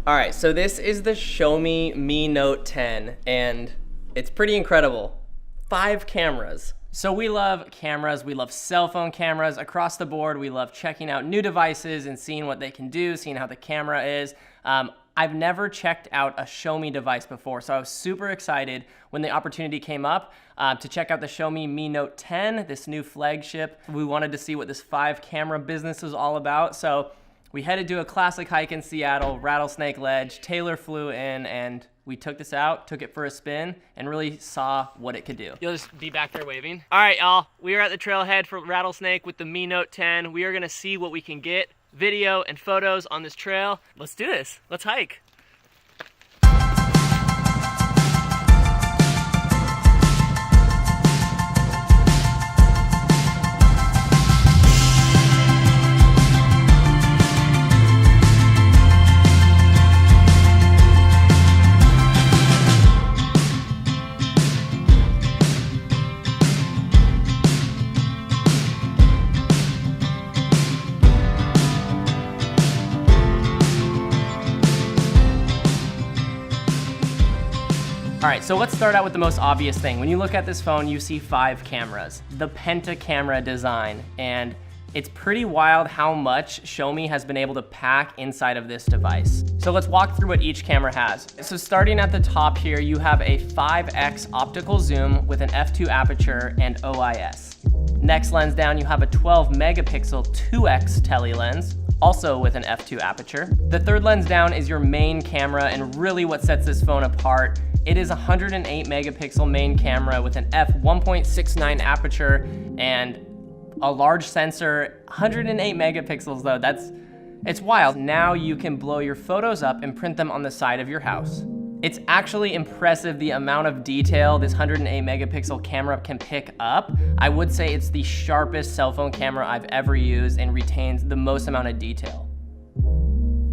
All right, so this is the Xiaomi Mi Note 10, and it's pretty incredible. 5 cameras. So we love cameras, we love cell phone cameras across the board. We love checking out new devices and seeing what they can do, seeing how the camera is. I've never checked out a Xiaomi device before, so I was super excited when the opportunity came up to check out the Xiaomi Mi Note 10, this new flagship. We wanted to see what this 5 camera business was all about, so we headed to a classic hike in Seattle, Rattlesnake Ledge. Taylor flew in and we took this out, took it for a spin, and really saw what it could do. You'll just be back there waving. All right, y'all, we are at the trailhead for Rattlesnake with the Mi Note 10. We are gonna see what we can get, video and photos on this trail. Let's do this, let's hike. All right, so let's start out with the most obvious thing. When you look at this phone, you see 5 cameras, the penta-camera design, and it's pretty wild how much Xiaomi has been able to pack inside of this device. So let's walk through what each camera has. So starting at the top here, you have a 5x optical zoom with an f2 aperture and OIS. Next lens down, you have a 12 megapixel 2x tele lens, also with an f2 aperture. The third lens down is your main camera, and really what sets this phone apart. It is a 108 megapixel main camera with an f1.69 aperture and a large sensor. 108 megapixels though, it's wild. Now you can blow your photos up and print them on the side of your house. It's actually impressive the amount of detail this 108 megapixel camera can pick up. I would say it's the sharpest cell phone camera I've ever used and retains the most amount of detail.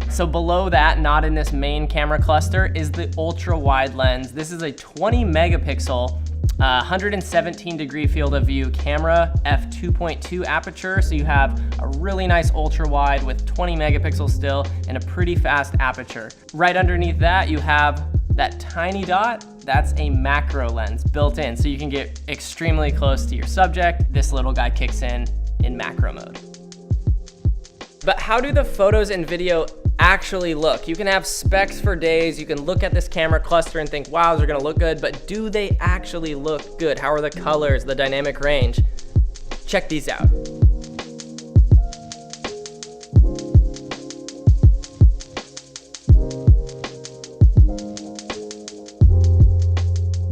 So below that, not in this main camera cluster, is the ultra wide lens. This is a 20 megapixel, 117 degree field of view camera, f2.2 aperture. So you have a really nice ultra wide with 20 megapixels still and a pretty fast aperture. Right underneath that, you have that tiny dot. That's a macro lens built in. So you can get extremely close to your subject. This little guy kicks in macro mode. But how do the photos and video actually look? You can have specs for days, you can look at this camera cluster and think, wow, they're gonna look good, but do they actually look good? How are the colors, the dynamic range? Check these out.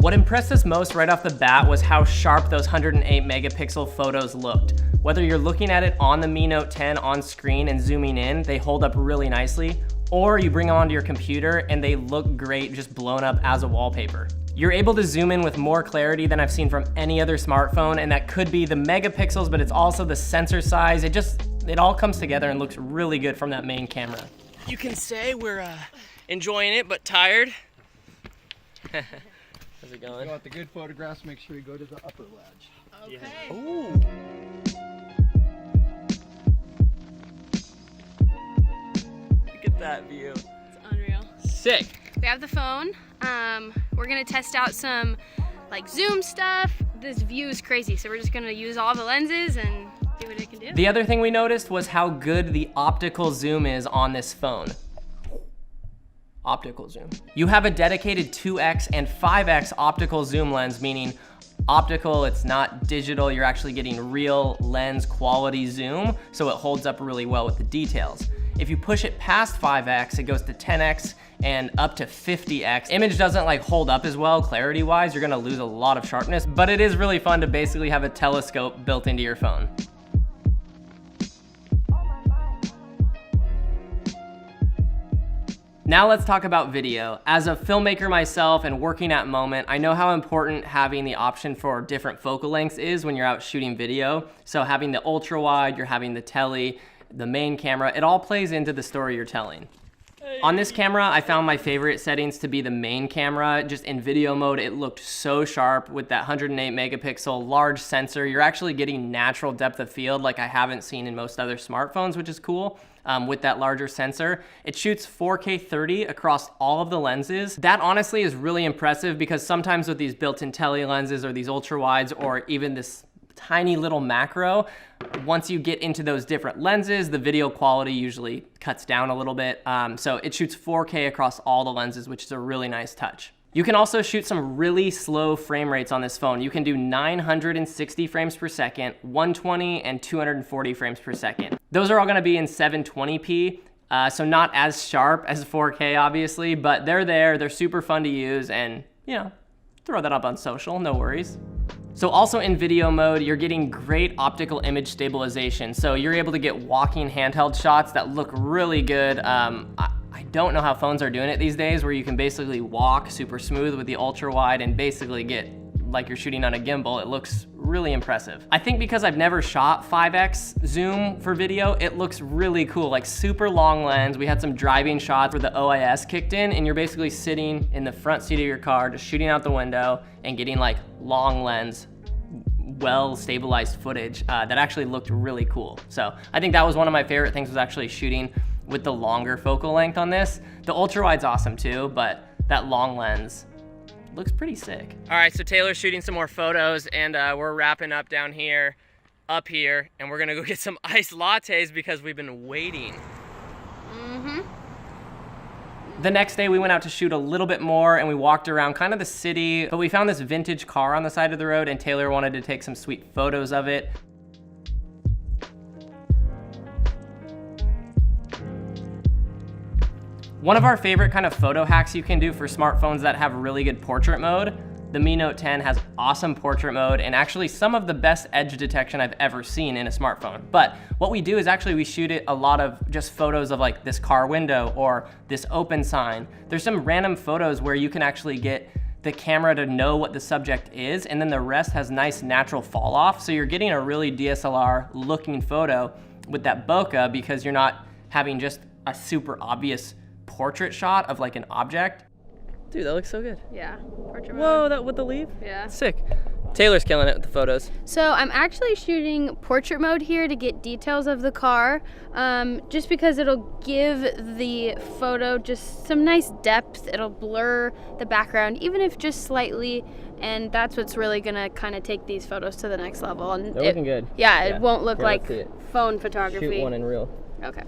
What impressed us most right off the bat was how sharp those 108 megapixel photos looked. Whether you're looking at it on the Mi Note 10 on screen and zooming in, they hold up really nicely, or you bring them onto your computer and they look great just blown up as a wallpaper. You're able to zoom in with more clarity than I've seen from any other smartphone, and that could be the megapixels, but it's also the sensor size. It all comes together and looks really good from that main camera. You can say we're enjoying it, but tired. How's it going? Go at the good photographs, make sure you go to the upper ledge. Okay. Yeah. Ooh. Look at that view. It's unreal. Sick. We have the phone. We're gonna test out some like zoom stuff. This view is crazy, so we're just gonna use all the lenses and see what it can do. The other thing we noticed was how good the optical zoom is on this phone. Optical zoom. You have a dedicated 2x and 5x optical zoom lens, meaning optical, it's not digital, you're actually getting real lens quality zoom, so it holds up really well with the details. If you push it past 5x, it goes to 10x and up to 50x. Image doesn't like hold up as well clarity-wise, you're gonna lose a lot of sharpness, but it is really fun to basically have a telescope built into your phone. Now let's talk about video. As a filmmaker myself and working at Moment, I know how important having the option for different focal lengths is when you're out shooting video. So having the ultra wide, you're having the tele, the main camera, it all plays into the story you're telling. On this camera, I found my favorite settings to be the main camera. Just in video mode, it looked so sharp with that 108 megapixel large sensor. You're actually getting natural depth of field like I haven't seen in most other smartphones, which is cool. With that larger sensor. It shoots 4K 30 across all of the lenses. That honestly is really impressive because sometimes with these built-in tele lenses or these ultra wides or even this tiny little macro, once you get into those different lenses, the video quality usually cuts down a little bit. So it shoots 4K across all the lenses, which is a really nice touch. You can also shoot some really slow frame rates on this phone. You can do 960 frames per second, 120, and 240 frames per second. Those are all gonna be in 720p, so not as sharp as 4K obviously, but they're there, they're super fun to use, and you know, throw that up on social, no worries. So also in video mode, you're getting great optical image stabilization. So you're able to get walking handheld shots that look really good. I don't know how phones are doing it these days where you can basically walk super smooth with the ultra wide and basically get like you're shooting on a gimbal. It looks really impressive. I think because I've never shot 5x zoom for video, it looks really cool, like super long lens. We had some driving shots where the OIS kicked in and you're basically sitting in the front seat of your car, just shooting out the window and getting like long lens, well stabilized footage that actually looked really cool. So I think that was one of my favorite things was actually shooting with the longer focal length on this. The ultra wide's awesome too, but that long lens looks pretty sick. All right, so Taylor's shooting some more photos and we're wrapping up down here, up here, and we're gonna go get some iced lattes because we've been waiting. The next day we went out to shoot a little bit more and we walked around kind of the city, but we found this vintage car on the side of the road and Taylor wanted to take some sweet photos of it. One of our favorite kind of photo hacks you can do for smartphones that have really good portrait mode, the Mi Note 10 has awesome portrait mode and actually some of the best edge detection I've ever seen in a smartphone. But what we do is actually we shoot it a lot of just photos of like this car window or this open sign. There's some random photos where you can actually get the camera to know what the subject is and then the rest has nice natural fall off. So you're getting a really DSLR looking photo with that bokeh because you're not having just a super obvious portrait shot of like an object. Dude, that looks so good. Yeah, portrait mode. Whoa, that with the leaf? Yeah. Sick. Taylor's killing it with the photos. So I'm actually shooting portrait mode here to get details of the car, just because it'll give the photo just some nice depth. It'll blur the background, even if just slightly, and that's what's really gonna kind of take these photos to the next level. And they're looking good. Yeah, it won't look Here, like let's see it. phone photography. Shoot one in real. Okay.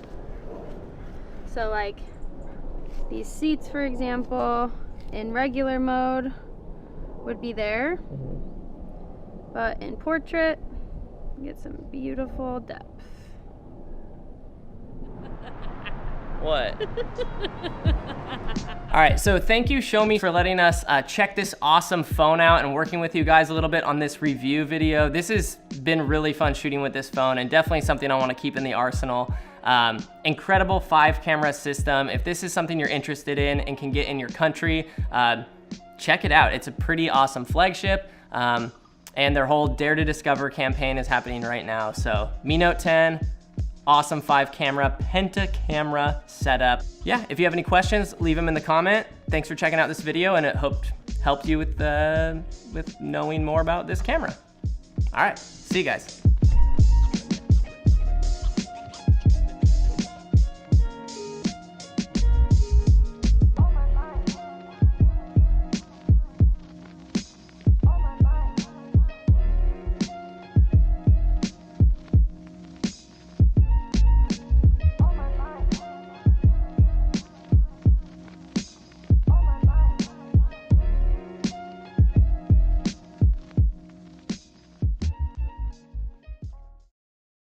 So like these seats, for example, in regular mode would be there, but in portrait, get some beautiful depth. What? All right, so thank you, Xiaomi, for letting us check this awesome phone out and working with you guys a little bit on this review video. This has been really fun shooting with this phone and definitely something I want to keep in the arsenal. Incredible 5-camera system. If this is something you're interested in and can get in your country, check it out. It's a pretty awesome flagship. And their whole Dare to Discover campaign is happening right now. So Mi Note 10, awesome 5-camera penta-camera setup. Yeah, if you have any questions, leave them in the comment. Thanks for checking out this video and it helped you with knowing more about this camera. All right, see you guys.